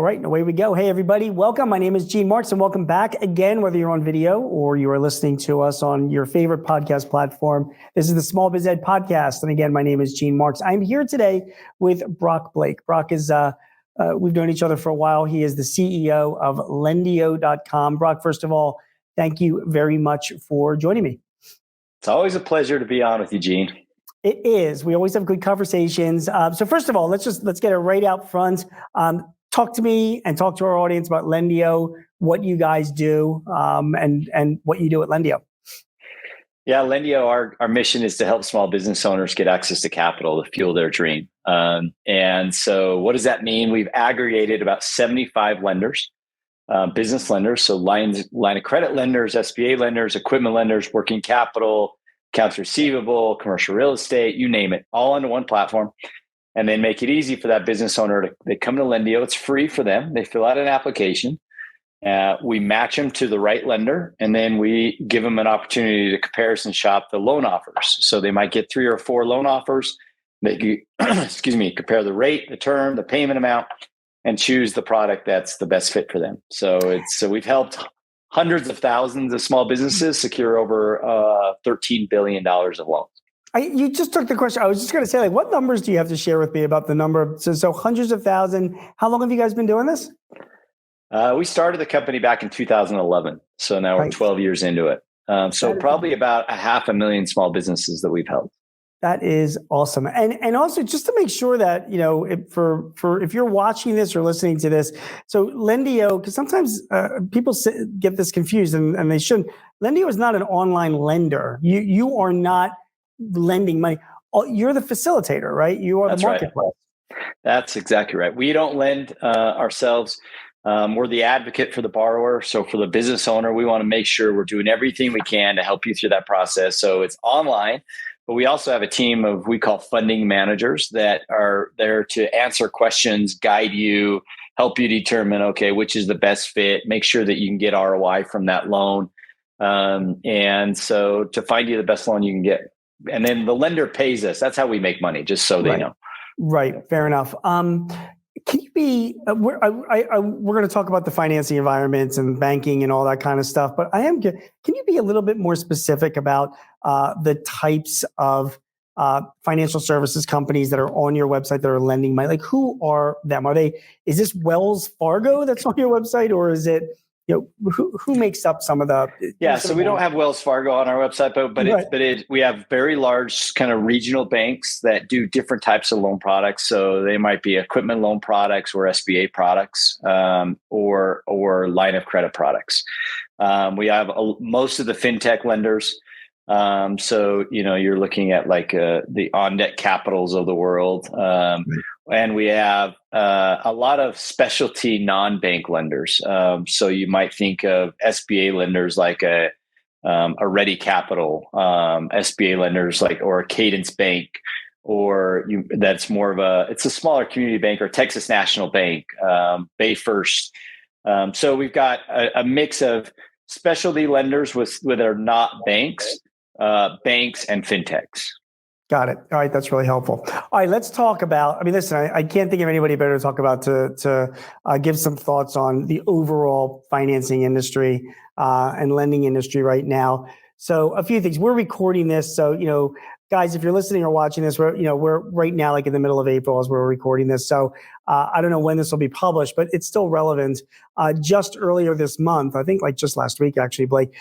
right, and away we go. Hey, everybody. Welcome. My name is Gene Marks, and welcome back again, whether you're on video or you are listening to us on your favorite podcast platform. This is the Small Biz Ahead Podcast. And again, my name is Gene Marks. I'm here today with Brock Blake. Brock is, we've known each other for a while. He is the CEO of Lendio.com. Brock, first of all, thank you very much for joining me. It's always a pleasure to be on with you, Gene. It is. We always have good conversations. So first of all, let's get it right out front. Talk to me and talk to our audience about Lendio, what you guys do, and what you do at Lendio. Yeah, Lendio, our mission is to help small business owners get access to capital to fuel their dream. And so what does that mean? We've aggregated about 75 lenders, business lenders, so line of credit lenders, SBA lenders, equipment lenders, working capital, accounts receivable, commercial real estate, you name it, all under one platform. And then make it easy for that business owner they come to Lendio. It's free for them. They fill out an application. We match them to the right lender, and then we give them an opportunity to comparison shop the loan offers. So they might get 3 or 4 loan offers. They compare the rate, the term, the payment amount, and choose the product that's the best fit for them. So we've helped hundreds of thousands of small businesses secure over $13 billion of loans. You just took the question. I was just going to say, what numbers do you have to share with me about the number? So hundreds of thousands. How long have you guys been doing this? We started the company back in 2011. So now we're 12 years into it. So probably about 500,000 small businesses that we've helped. That is awesome. And also just to make sure that, if you're watching this or listening to this, so Lendio, because sometimes people get this confused and they shouldn't. Lendio is not an online lender. You are not lending money. You're the facilitator, right? You are the marketplace. Right. That's exactly right. We don't lend ourselves. We're the advocate for the borrower. So for the business owner, we want to make sure we're doing everything we can to help you through that process. So it's online. But we also have a team of we call funding managers that are there to answer questions, guide you, help you determine, okay, which is the best fit, make sure that you can get ROI from that loan. And so to find you the best loan you can get. And then the lender pays us. That's how we make money, just so they know. Right. Fair enough. Can you be, we're going to talk about the financing environments and banking and all that kind of stuff, but can you be a little bit more specific about the types of financial services companies that are on your website that are lending money? Like, who are them? Is this Wells Fargo that's on your website, or is it, who makes up some of the? Yeah, so we don't have Wells Fargo on our website, but we have very large kind of regional banks that do different types of loan products. So they might be equipment loan products or SBA products, or line of credit products. We have most of the fintech lenders. So you're looking at like the on-deck capitals of the world. And we have a lot of specialty non-bank lenders. So you might think of SBA lenders like a Ready Capital, SBA lenders or a Cadence Bank, that's more of it's a smaller community bank, or Texas National Bank, Bay First. So we've got a mix of specialty lenders that are not banks, banks and fintechs. Got it. All right. That's really helpful. All right. Let's talk about, listen, I can't think of anybody better to talk about to give some thoughts on the overall financing industry and lending industry right now. So a few things. We're recording this. So, guys, if you're listening or watching this, we're right now like in the middle of April as we're recording this. So I don't know when this will be published, but it's still relevant. Just earlier this month, I think like just last week, actually, Blake,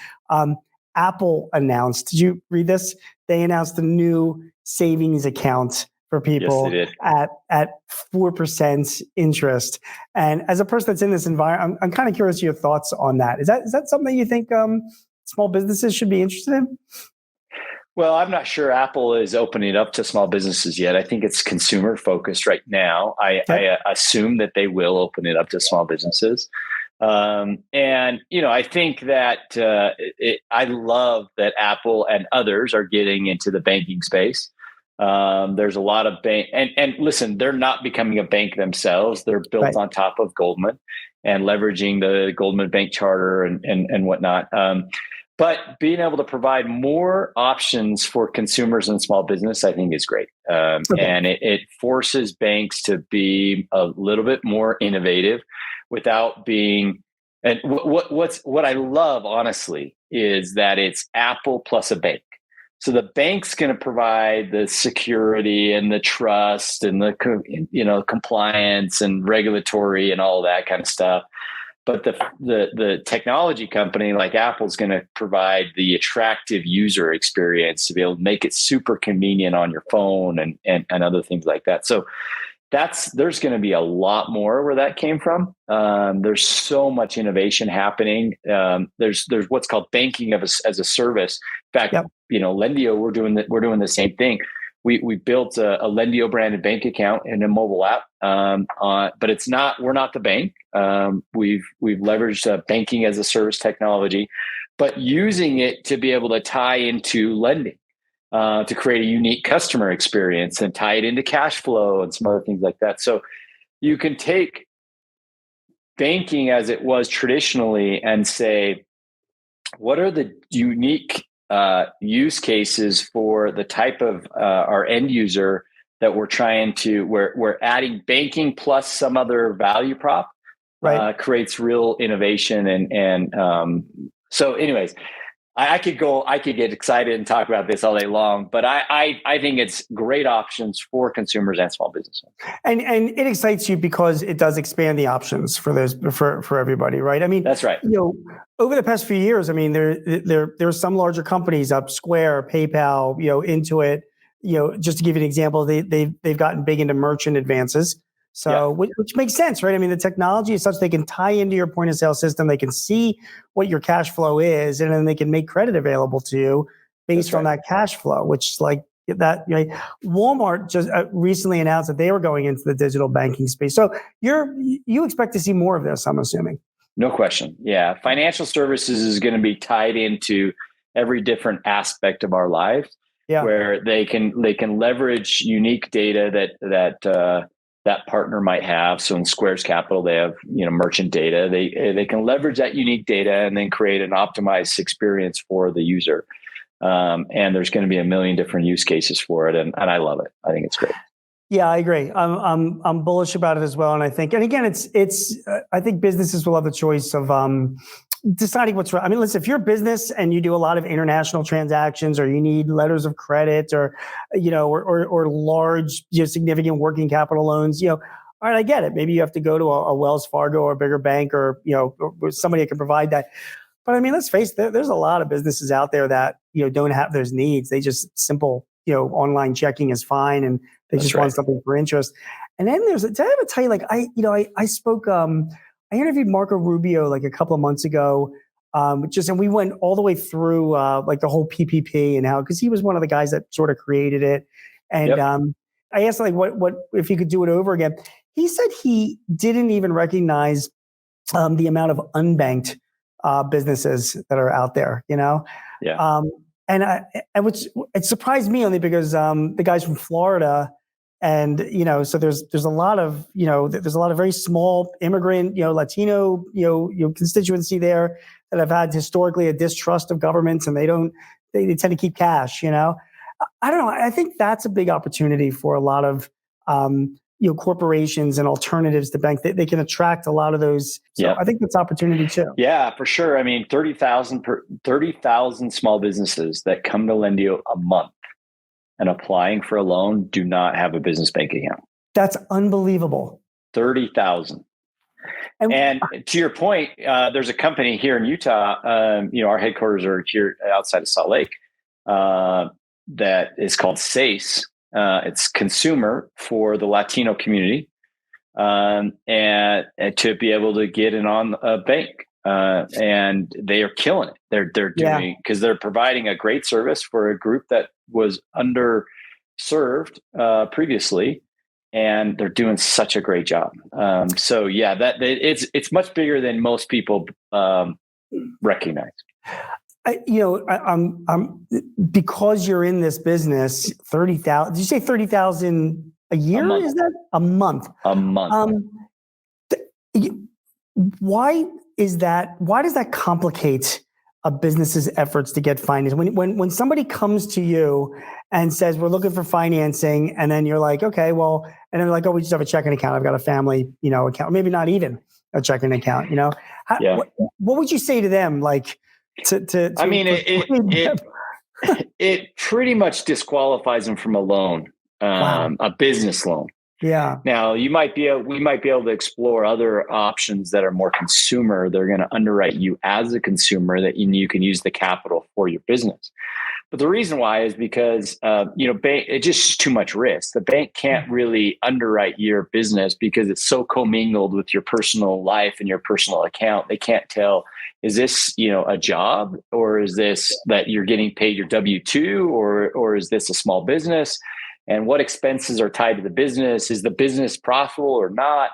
Apple announced, did you read this? They announced a new savings account for people at 4% interest. And as a person that's in this environment, I'm kind of curious your thoughts on that. Is that something you think small businesses should be interested in? Well, I'm not sure Apple is opening it up to small businesses yet. I think it's consumer focused right now. I assume that they will open it up to small businesses. I think that I love that Apple and others are getting into the banking space. There's a lot of and listen, they're not becoming a bank themselves. They're built on top of Goldman and leveraging the Goldman Bank charter and whatnot. But being able to provide more options for consumers and small business, I think is great. And it forces banks to be a little bit more innovative without being, and what I love, honestly, is that it's Apple plus a bank. So the bank's going to provide the security and the trust and the compliance and regulatory and all that kind of stuff. But the technology company like Apple is going to provide the attractive user experience to be able to make it super convenient on your phone and other things like that. So there's going to be a lot more where that came from. There's so much innovation happening. There's what's called banking as a service. In fact, Lendio, we're doing the same thing. We built a Lendio branded bank account in a mobile app, but we're not the bank. We've leveraged banking as a service technology, but using it to be able to tie into lending. To create a unique customer experience and tie it into cash flow and some other things like that. So you can take banking as it was traditionally and say, what are the unique use cases for the type of our end user that we're adding banking plus some other value prop, creates real innovation. And so anyways, I could get excited and talk about this all day long, but I think it's great options for consumers and small businesses. And it excites you because it does expand the options for everybody, right? I mean, that's right. Over the past few years, I mean, there are some larger companies up, Square, PayPal, Intuit, just to give you an example, they've gotten big into merchant advances. So, which makes sense, right? I mean, the technology is such they can tie into your point of sale system. They can see what your cash flow is, and then they can make credit available to you based on that cash flow, which like that, Walmart just recently announced that they were going into the digital banking space. So you expect to see more of this, I'm assuming. No question. Yeah. Financial services is going to be tied into every different aspect of our lives where they can leverage unique data that partner might have. So in Square's Capital, they have, merchant data. They can leverage that unique data and then create an optimized experience for the user. And there's going to be a million different use cases for it. And I love it. I think it's great. Yeah, I agree. I'm bullish about it as well. And I think, I think businesses will have the choice of, deciding what's right. I mean, listen, if you're a business and you do a lot of international transactions, or you need letters of credit, or large, significant working capital loans, all right, I get it. Maybe you have to go to a Wells Fargo or a bigger bank, or somebody that can provide that. But I mean, let's face it, there's a lot of businesses out there that don't have those needs. They just simple online checking is fine, and they just want something for interest. And then did I ever tell you, like I spoke. I interviewed Marco Rubio like a couple of months ago, and we went all the way through like the whole PPP and how, because he was one of the guys that sort of created it. And I asked like what if he could do it over again. He said he didn't even recognize the amount of unbanked businesses that are out there. And which it surprised me only because the guy's from Florida. And, so there's a lot of, there's a lot of very small immigrant, Latino, constituency there that have had historically a distrust of governments, and they tend to keep cash, I don't know. I think that's a big opportunity for a lot of, corporations and alternatives to bank. They can attract a lot of those. So I think that's opportunity too. Yeah, for sure. I mean, 30,000 small businesses that come to Lendio a month and applying for a loan do not have a business bank account. That's unbelievable. 30,000. And to your point, there's a company here in Utah. Our headquarters are here outside of Salt Lake. That is called SACE. It's consumer for the Latino community, and to be able to get in on a bank. And they are killing it. They're doing, because they're providing a great service for a group that was underserved previously, and they're doing such a great job. So it's much bigger than most people recognize. I'm because you're in this business. 30,000. Did you say 30,000 a year? Is that a month? A month. Why is that? Why does that complicate a business's efforts to get finance? When somebody comes to you and says, we're looking for financing, and then you're like, okay, well, and then they're like, oh, we just have a checking account. I've got a family, account, maybe not even a checking account, Yeah. What would you say to them? Like I mean, it pretty much disqualifies them from a loan, a business loan. Yeah. Now we might be able to explore other options that are more consumer. They're going to underwrite you as a consumer that you can use the capital for your business. But the reason why is because, it's just too much risk. The bank can't really underwrite your business because it's so commingled with your personal life and your personal account. They can't tell, is this, a job, or is this that you're getting paid your W-2, or is this a small business? And what expenses are tied to the business? Is the business profitable or not?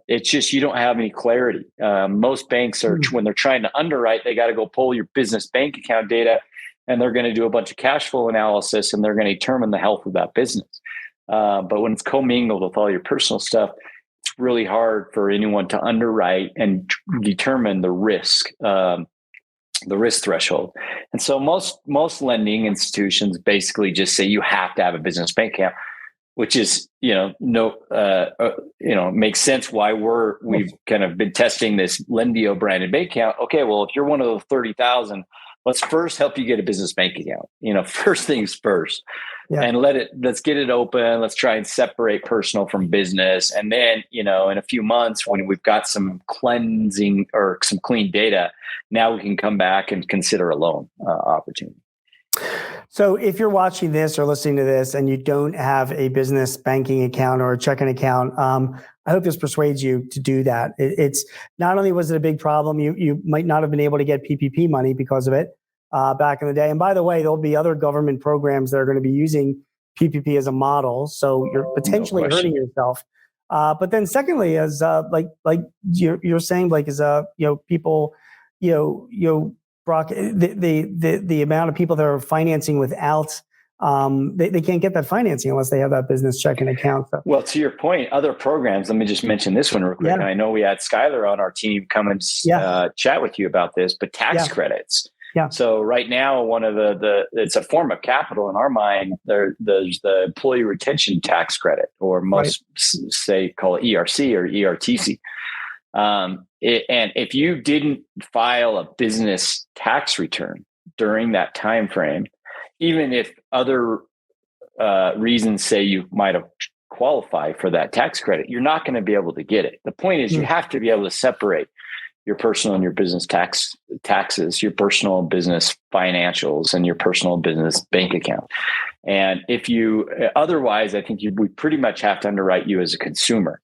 It's just, you don't have any clarity. Most banks are, when they're trying to underwrite, they got to go pull your business bank account data, and they're going to do a bunch of cash flow analysis, and they're going to determine the health of that business. But when it's commingled with all your personal stuff, it's really hard for anyone to underwrite and determine the risk threshold. And so most lending institutions basically just say you have to have a business bank account, which is, makes sense why we've kind of been testing this Lendio branded bank account. Okay, well, if you're one of the 30,000, let's first help you get a business bank account. First things first. Yeah. And let's get it open. Let's try and separate personal from business. And then, in a few months, when we've got some cleansing or some clean data, now we can come back and consider a loan opportunity. So if you're watching this or listening to this and you don't have a business banking account or a checking account, I hope this persuades you to do that. It's not only was it a big problem, you might not have been able to get PPP money because of it back in the day. And by the way, there'll be other government programs that are going to be using PPP as a model. So you're potentially hurting yourself. But then secondly, as like you're saying, Blake, is people, Brock, the amount of people that are financing without, they can't get that financing unless they have that business checking account. So. Well, to your point, other programs, let me just mention this one real quick. Yeah. And I know we had Skylar on our team come and chat with you about this, but tax credits. Yeah. So right now, one of it's a form of capital in our mind. There's the employee retention tax credit, or most say call it ERC or ERTC. And if you didn't file a business tax return during that time frame, even if other reasons say you might have qualified for that tax credit, you're not going to be able to get it. The point is, you have to be able to separate your personal and your business taxes, your personal and business financials, and your personal business bank account. And if you otherwise, I think we pretty much have to underwrite you as a consumer.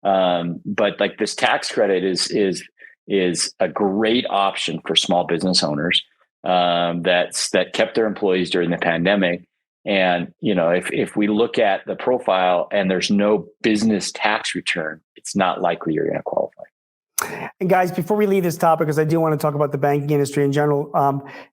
But like this tax credit is a great option for small business owners that kept their employees during the pandemic. And if we look at the profile and there's no business tax return, it's not likely you're going to qualify. And guys, before we leave this topic, because I do want to talk about the banking industry in general,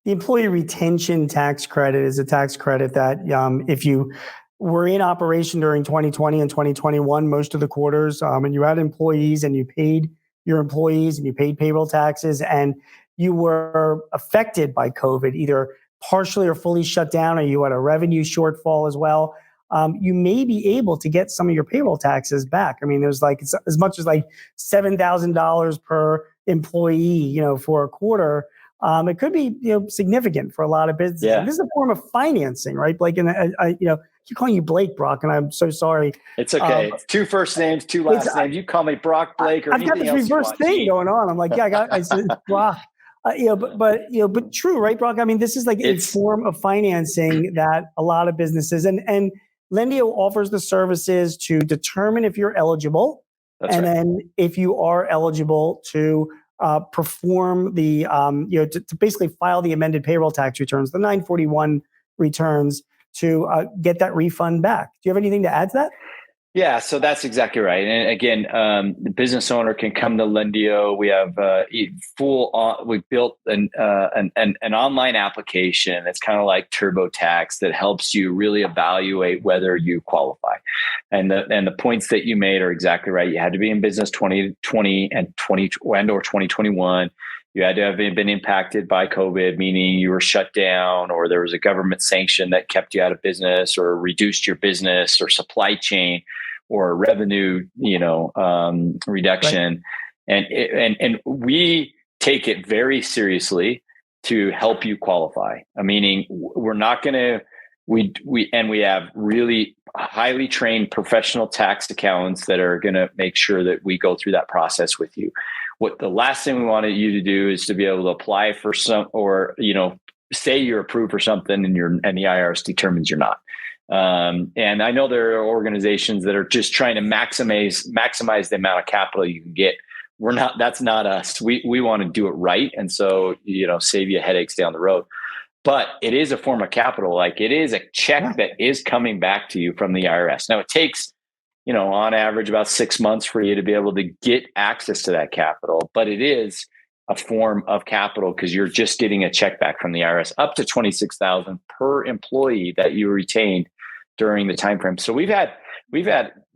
the employee retention tax credit is a tax credit that if you were in operation during 2020 and 2021, most of the quarters, and you had employees and you paid your employees and you paid payroll taxes and you were affected by COVID, either partially or fully shut down, or you had a revenue shortfall as well, you may be able to get some of your payroll taxes back. I mean, there's like as much as like $7,000 per employee, for a quarter. It could be, significant for a lot of businesses. Yeah. This is a form of financing, right, Blake? And I keep calling you Blake, Brock, and I'm so sorry. It's okay. It's 2 first names, 2 last names. You call me Brock, Blake, or anything else. I've got this reverse thing going on. I'm like, I said Brock. But true, right, Brock? I mean, this is like a form of financing that a lot of businesses and Lendio offers the services to determine if you're eligible, then if you are eligible to perform the to basically file the amended payroll tax returns, the 941 returns, to get that refund back. Do you have anything to add to that? Yeah, so that's exactly right. And again, the business owner can come to Lendio. We have we've built an online application. It's kind of like TurboTax that helps you really evaluate whether you qualify. And the points that you made are exactly right. You had to be in business 2020 and 2021. you had to have been impacted by COVID, meaning you were shut down, or there was a government sanction that kept you out of business, or reduced your business, or supply chain, or revenue, reduction. Right. And we take it very seriously to help you qualify. Meaning, we're not going to. We have really highly trained professional tax accountants that are going to make sure that we go through that process with you. What the last thing we wanted you to do is to be able to apply for some, or say you're approved for something and the IRS determines you're not. And I know there are organizations that are just trying to maximize the amount of capital you can get. We're not. That's not us. We want to do it right, and so save you headaches down the road. But it is a form of capital. Like, it is a check that is coming back to you from the IRS. Now, it takes, on average about 6 months for you to be able to get access to that capital. But it is a form of capital because you're just getting a check back from the IRS up to $26,000 per employee that you retained during the time frame. So we've had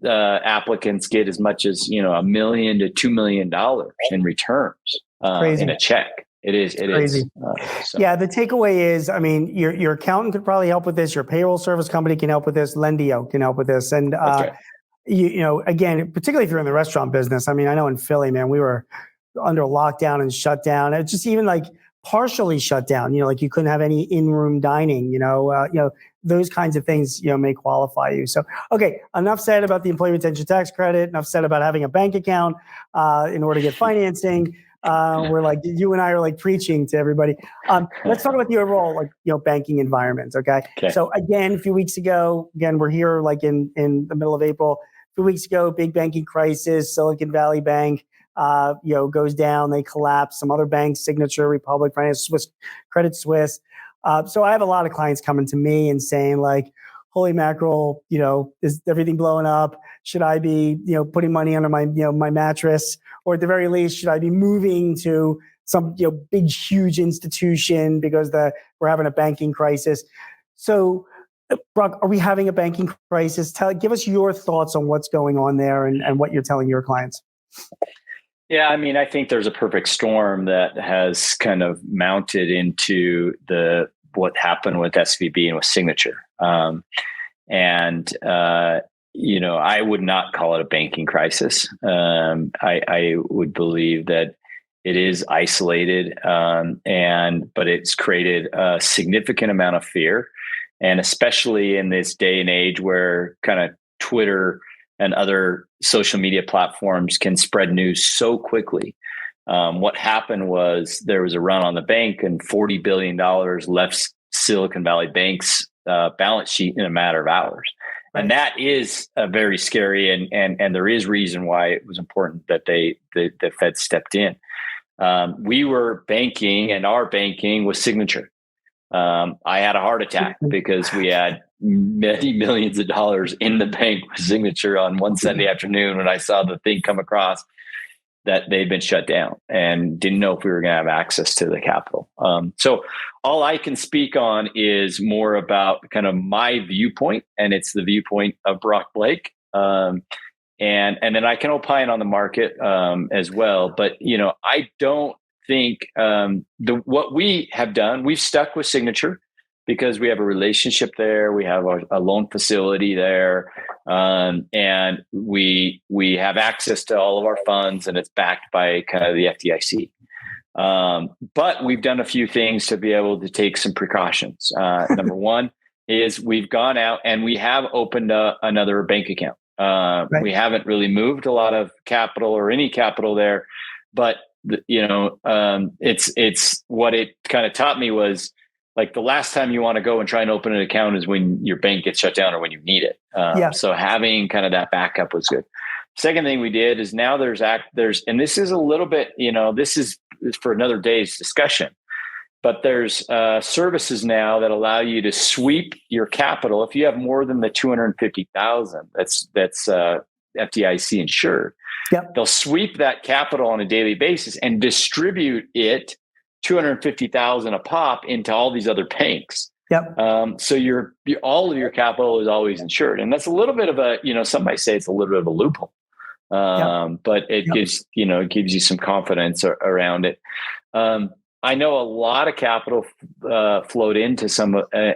applicants get as much as $1 million to $2 million in returns in a check. It is crazy. Yeah. The takeaway is, your accountant could probably help with this. Your payroll service company can help with this. Lendio can help with this. And, again, particularly if you're in the restaurant business, I know in Philly, man, we were under lockdown and shut down. It's just even like partially shut down, like you couldn't have any in-room dining, those kinds of things, may qualify you. So, okay. Enough said about the employee retention tax credit. Enough said about having a bank account, in order to get financing. We're like, you and I are like preaching to everybody. Let's talk about the overall, banking environment. Okay. So again, a few weeks ago, we're here like in the middle of April. A few weeks ago, big banking crisis, Silicon Valley Bank, goes down, they collapse. Some other banks, Signature, Republic, Finance, Credit Suisse. So I have a lot of clients coming to me and saying like, holy mackerel, is everything blowing up? Should I be, putting money under my, my mattress? Or at the very least, should I be moving to some, big, huge institution because we're having a banking crisis? So, Brock, are we having a banking crisis? Give us your thoughts on what's going on there and what you're telling your clients. Yeah, I think there's a perfect storm that has kind of mounted into what happened with SVB and with Signature. I would not call it a banking crisis. I would believe that it is isolated, but it's created a significant amount of fear, and especially in this day and age where kind of Twitter and other social media platforms can spread news so quickly. What happened was there was a run on the bank, and $40 billion left Silicon Valley Bank's balance sheet in a matter of hours. And that is very scary, and there is reason why it was important that the Fed stepped in. We were banking, and our banking was Signature. I had a heart attack because we had many millions of dollars in the bank with Signature on one Sunday afternoon when I saw the thing come across that they'd been shut down and didn't know if we were going to have access to the capital. So all I can speak on is more about kind of my viewpoint, and it's the viewpoint of Brock Blake. And then I can opine on the market as well. But, I don't think what we have done, we've stuck with Signature because we have a relationship there. We have a loan facility there. And we have access to all of our funds, and it's backed by kind of the FDIC. But we've done a few things to be able to take some precautions. Number one is we've gone out and we have opened another bank account. Right. We haven't really moved a lot of capital or any capital there, but it's what it kind of taught me was, like, the last time you want to go and try and open an account is when your bank gets shut down or when you need it. So having kind of that backup was good. Second thing we did is now there's, and this is a little bit, this is for another day's discussion, but there's services now that allow you to sweep your capital. If you have more than the 250,000, that's FDIC insured. Yep. They'll sweep that capital on a daily basis and distribute it 250,000 a pop into all these other banks. Yep. So all of your capital is always insured, and that's a little bit of a, some might say it's a little bit of a loophole, but it gives you some confidence around it. I know a lot of capital flowed into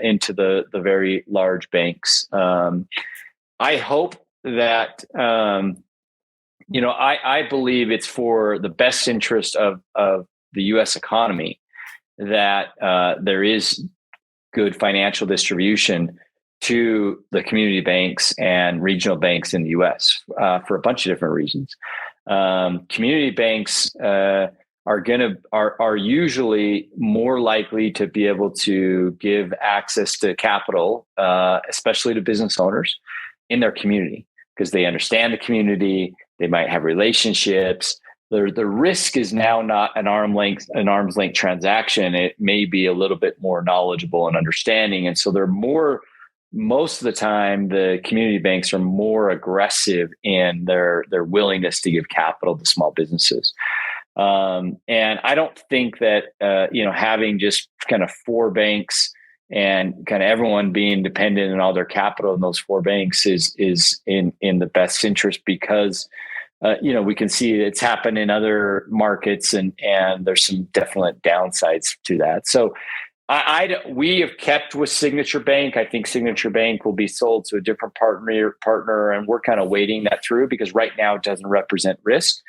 into the very large banks. I hope that I believe it's for the best interest of the U.S. economy that there is good financial distribution to the community banks and regional banks in the U.S. For a bunch of different reasons. Community banks are usually more likely to be able to give access to capital, especially to business owners in their community, because they understand the community. They might have relationships. The risk is now not an arm's length transaction. It may be a little bit more knowledgeable and understanding. And so most of the time, the community banks are more aggressive in their willingness to give capital to small businesses. And I don't think that, having just kind of four banks and kind of everyone being dependent on all their capital in those four banks is in the best interest, because we can see it's happened in other markets, and there's some definite downsides to that. So we have kept with Signature Bank. I think Signature Bank will be sold to a different partner, and we're kind of waiting that through, because right now it doesn't represent risk.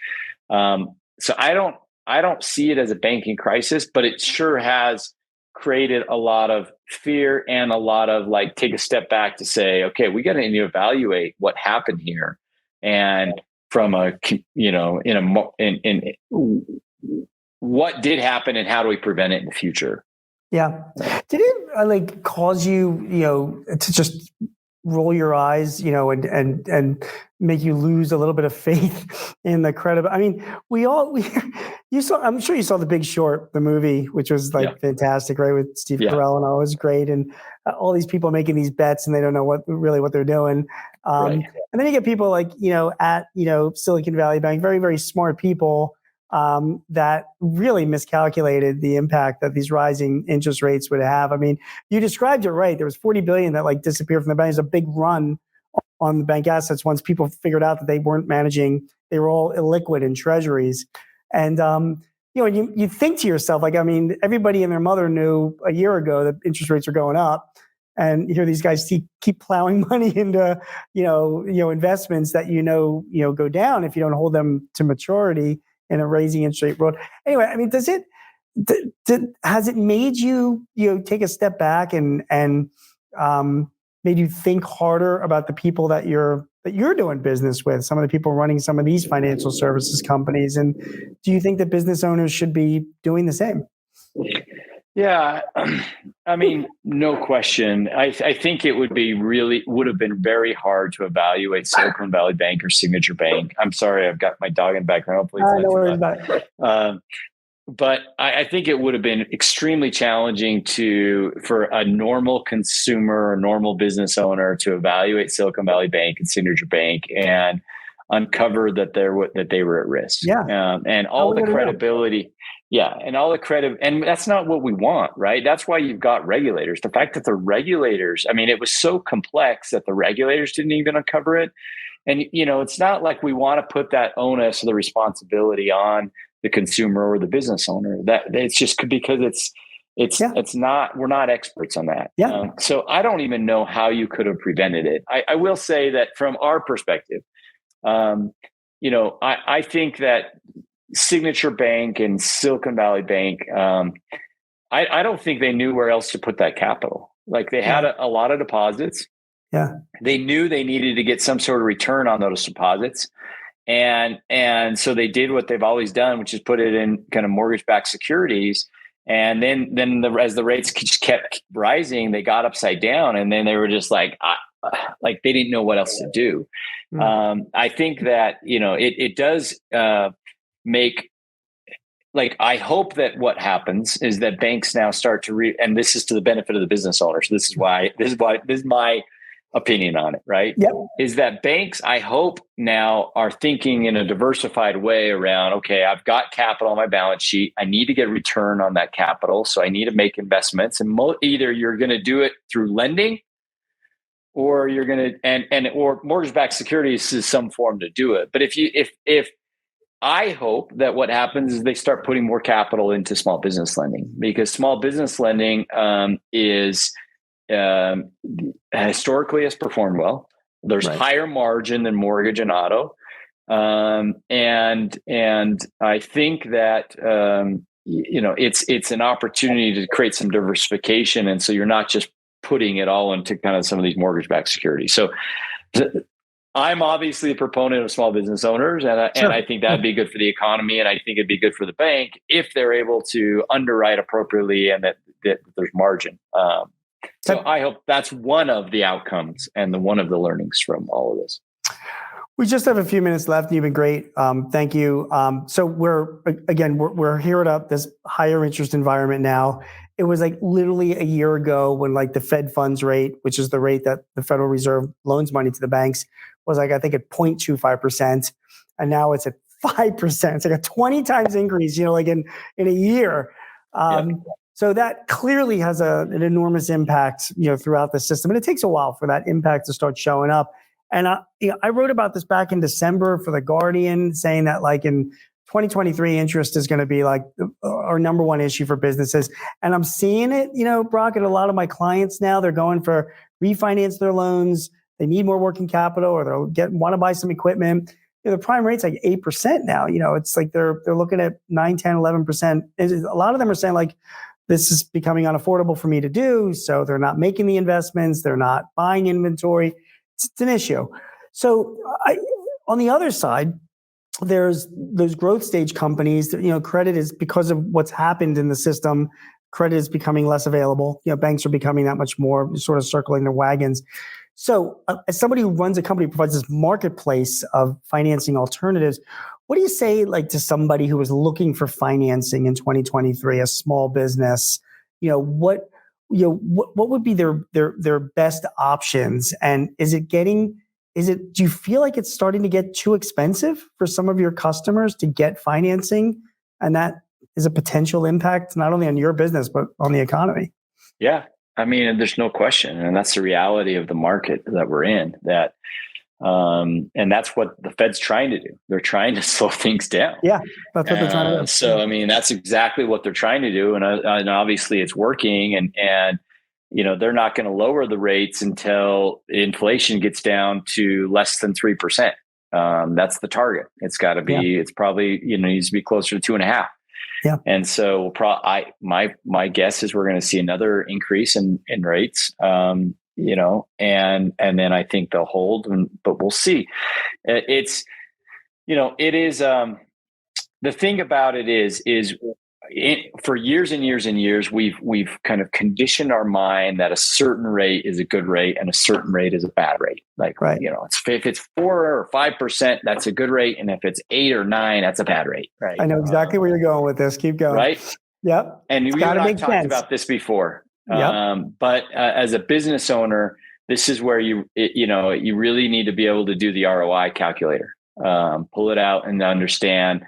So I don't see it as a banking crisis, but it sure has created a lot of fear and a lot of take a step back to say, okay, we got to evaluate what happened here, and from what did happen and how do we prevent it in the future? Yeah. Did it cause you, to just roll your eyes, and make you lose a little bit of faith in the credit? I mean, I'm sure you saw The Big Short, the movie, which was fantastic, right? With Steve Carell, and it was great. And all these people making these bets, and they don't know what they're doing. Right. And then you get people at Silicon Valley Bank, very, very smart people, that really miscalculated the impact that these rising interest rates would have. I mean, you described it right. There was $40 billion that disappeared from the bank. It was a big run on the bank assets once people figured out that they weren't managing. They were all illiquid in treasuries. And, you think to yourself, everybody and their mother knew a year ago that interest rates are going up. And you hear these guys keep plowing money into, investments that, go down if you don't hold them to maturity in a raising interest rate world. Anyway, has it made you, take a step back and made you think harder about the people that you're doing business with, some of the people running some of these financial services companies? And do you think that business owners should be doing the same? Yeah, no question. I think it would have been very hard to evaluate Silicon Valley Bank or Signature Bank. I'm sorry, I've got my dog in the background. Hopefully, no worries about it. But I think it would have been extremely challenging for a normal consumer or normal business owner to evaluate Silicon Valley Bank and Signature Bank and uncover that they were at risk. Yeah, and all the credibility. Yeah, and all the credit, and that's not what we want, right? That's why you've got regulators. The fact that the regulators, it was so complex that the regulators didn't even uncover it. And, it's not like we want to put that onus or the responsibility on the consumer or the business owner. That it's just because it's not, we're not experts on that. Yeah. So I don't even know how you could have prevented it. I will say that from our perspective, I think that Signature Bank and Silicon Valley Bank, I don't think they knew where else to put that capital. They had a lot of deposits. Yeah. They knew they needed to get some sort of return on those deposits. And so they did what they've always done, which is put it in kind of mortgage-backed securities. And then as the rates just kept rising, they got upside down, and then they were just they didn't know what else to do. Mm-hmm. I think that, it does make, I hope that what happens is that banks now start to and this is to the benefit of the business owners. This is my opinion on it, right? Yep. Is that banks, I hope now, are thinking in a diversified way around, okay, I've got capital on my balance sheet. I need to get return on that capital. So I need to make investments, and either you're going to do it through lending, or you're going to, or mortgage-backed securities is some form to do it. But if I hope that what happens is they start putting more capital into small business lending, because small business lending is historically has performed well. There's higher margin than mortgage and auto. And I think that, it's an opportunity to create some diversification. And so you're not just putting it all into kind of some of these mortgage-backed securities. So I'm obviously a proponent of small business owners, and I think that'd be good for the economy, and I think it'd be good for the bank if they're able to underwrite appropriately and that there's margin. So I hope that's one of the outcomes and one of the learnings from all of this. We just have a few minutes left. You've been great. Thank you. So we're here at this higher interest environment now. It was like literally a year ago when like the Fed funds rate, which is the rate that the Federal Reserve loans money to the banks, was like, I think at 0.25%. And now it's at 5%. It's like a 20 times increase, like in a year. So that clearly has an enormous impact, throughout the system. And it takes a while for that impact to start showing up. And I wrote about this back in December for The Guardian, saying that like in 2023, interest is going to be like our number one issue for businesses. And I'm seeing it, Brock, and a lot of my clients now, they're going for refinance their loans. They need more working capital, or they'll want to buy some equipment. The prime rate's like 8% now. It's like they're looking at 9, 10, 11%. A lot of them are saying like, this is becoming unaffordable for me to do. So they're not making the investments. They're not buying inventory. It's an issue. So on the other side, there's those growth stage companies that, credit is, because of what's happened in the system, credit is becoming less available. Banks are becoming that much more sort of circling their wagons. So as somebody who runs a company, provides this marketplace of financing alternatives, what do you say like to somebody who was looking for financing in 2023, a small business? What would be their best options? And do you feel like it's starting to get too expensive for some of your customers to get financing? And that is a potential impact, not only on your business, but on the economy. Yeah. I mean, there's no question. And that's the reality of the market that we're in, and that's what the Fed's trying to do. They're trying to slow things down. Yeah, that's what they're trying to do. So, I mean, that's exactly what they're trying to do. And obviously it's working, and they're not going to lower the rates until inflation gets down to less than 3%. That's the target. It's got to be, it's probably, needs to be closer to 2.5. Yeah. And so my guess is we're going to see another increase in rates, and then I think they'll hold, but we'll see. It is, the thing about it is for years and years and years, we've kind of conditioned our mind that a certain rate is a good rate and a certain rate is a bad rate. Like, if it's 4 or 5%, that's a good rate. And if it's 8 or 9, that's a bad rate. Right. I know exactly where you're going with this. Keep going. Right. Yep. And we have talked about this before. Yep. But as a business owner, this is where you really need to be able to do the ROI calculator, pull it out and understand,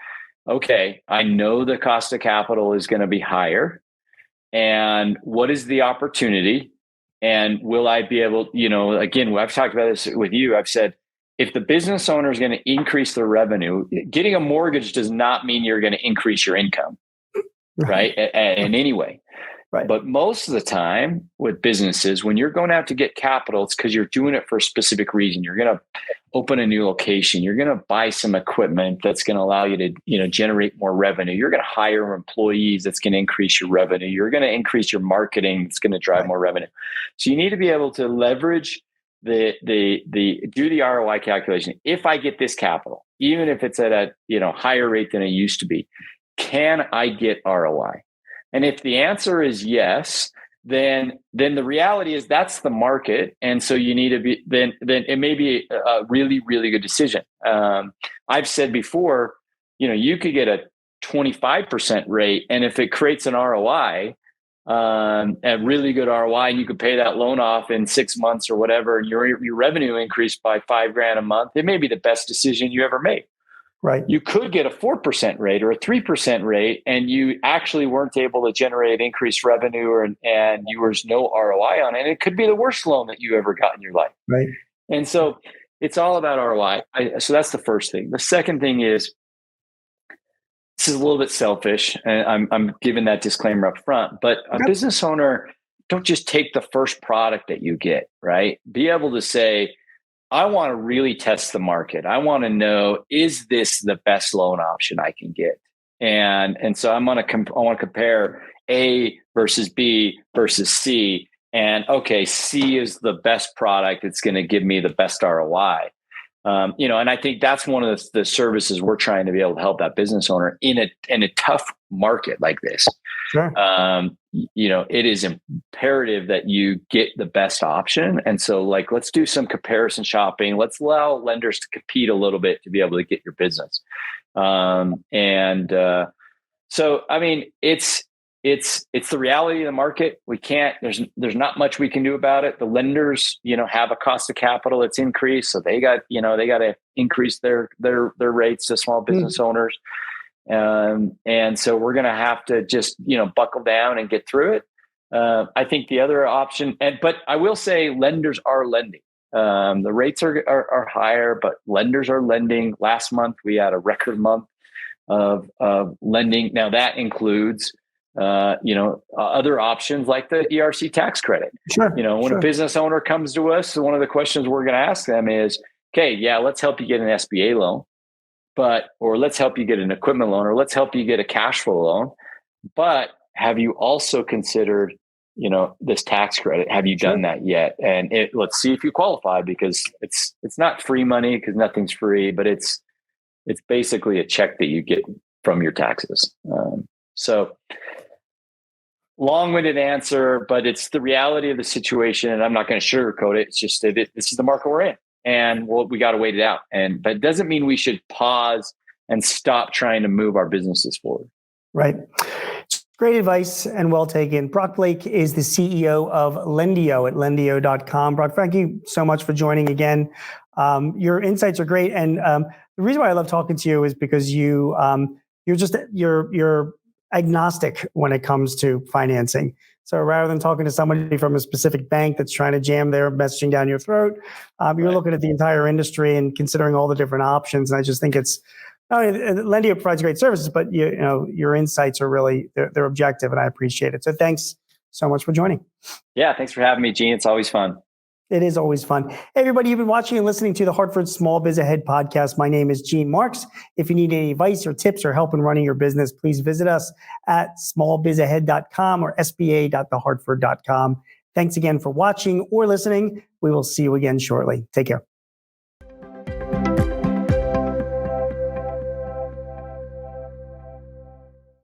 okay, I know the cost of capital is going to be higher, and what is the opportunity? And will I be able, again, I've talked about this with you. I've said, if the business owner is going to increase their revenue, getting a mortgage does not mean you're going to increase your income, right? In any way. Right. But most of the time with businesses, when you're going out to get capital, it's because you're doing it for a specific reason. You're going to open a new location. You're going to buy some equipment that's going to allow you to, generate more revenue. You're going to hire employees that's going to increase your revenue. You're going to increase your marketing. It's going to drive more revenue. So you need to be able to leverage do the ROI calculation. If I get this capital, even if it's at a higher rate than it used to be, can I get ROI? And if the answer is yes, then the reality is that's the market. And so you need to be, then it may be a really, really good decision. I've said before, you could get a 25% rate. And if it creates an ROI, a really good ROI, and you could pay that loan off in 6 months or whatever, and your revenue increased by $5,000 a month, it may be the best decision you ever made. Right. You could get a 4% rate or a 3% rate, and you actually weren't able to generate increased revenue, and you was no ROI on it. And it could be the worst loan that you ever got in your life. Right. And so it's all about ROI. So that's the first thing. The second thing is this is a little bit selfish, and I'm giving that disclaimer up front, but a business owner, don't just take the first product that you get, right? Be able to say, I want to really test the market. I want to know, is this the best loan option I can get? And so I want to compare A versus B versus C. And okay, C is the best product. It's going to give me the best ROI. And I think that's one of the services we're trying to be able to help that business owner in a tough market like this. Sure. It is imperative that you get the best option. And so let's do some comparison shopping. Let's allow lenders to compete a little bit to be able to get your business. So, I mean, it's the reality of the market. We can't, there's not much we can do about it. The lenders, have a cost of capital that's increased. So they got to increase their rates to small business owners. And so we're going to have to just, buckle down and get through it. I think the other option, but I will say lenders are lending. The rates are higher, but lenders are lending. Last month, we had a record month of lending. Now that includes, other options like the ERC tax credit. Sure. When a business owner comes to us, one of the questions we're going to ask them is, okay, yeah, let's help you get an SBA loan, or let's help you get an equipment loan, or let's help you get a cash flow loan. But have you also considered, this tax credit? Have you done that yet? And let's see if you qualify, because it's not free money, because nothing's free, but it's basically a check that you get from your taxes. So long-winded answer, but it's the reality of the situation, and I'm not going to sugarcoat it. It's just that this is the market we're in, and we got to wait it out. But it doesn't mean we should pause and stop trying to move our businesses forward. Right. Great advice and well taken. Brock Blake is the CEO of Lendio at lendio.com. Brock, thank you so much for joining again. Your insights are great, and the reason why I love talking to you is because you're agnostic when it comes to financing. So rather than talking to somebody from a specific bank that's trying to jam their messaging down your throat, you're looking at the entire industry and considering all the different options. And I just think Lendio provides great services, but your insights are really, they're objective, and I appreciate it. So thanks so much for joining. Yeah, thanks for having me, Gene. It's always fun. It is always fun. Hey, everybody, you've been watching and listening to the Hartford Small Biz Ahead Podcast. My name is Gene Marks. If you need any advice or tips or help in running your business, please visit us at smallbizahead.com or sba.thehartford.com. Thanks again for watching or listening. We will see you again shortly. Take care.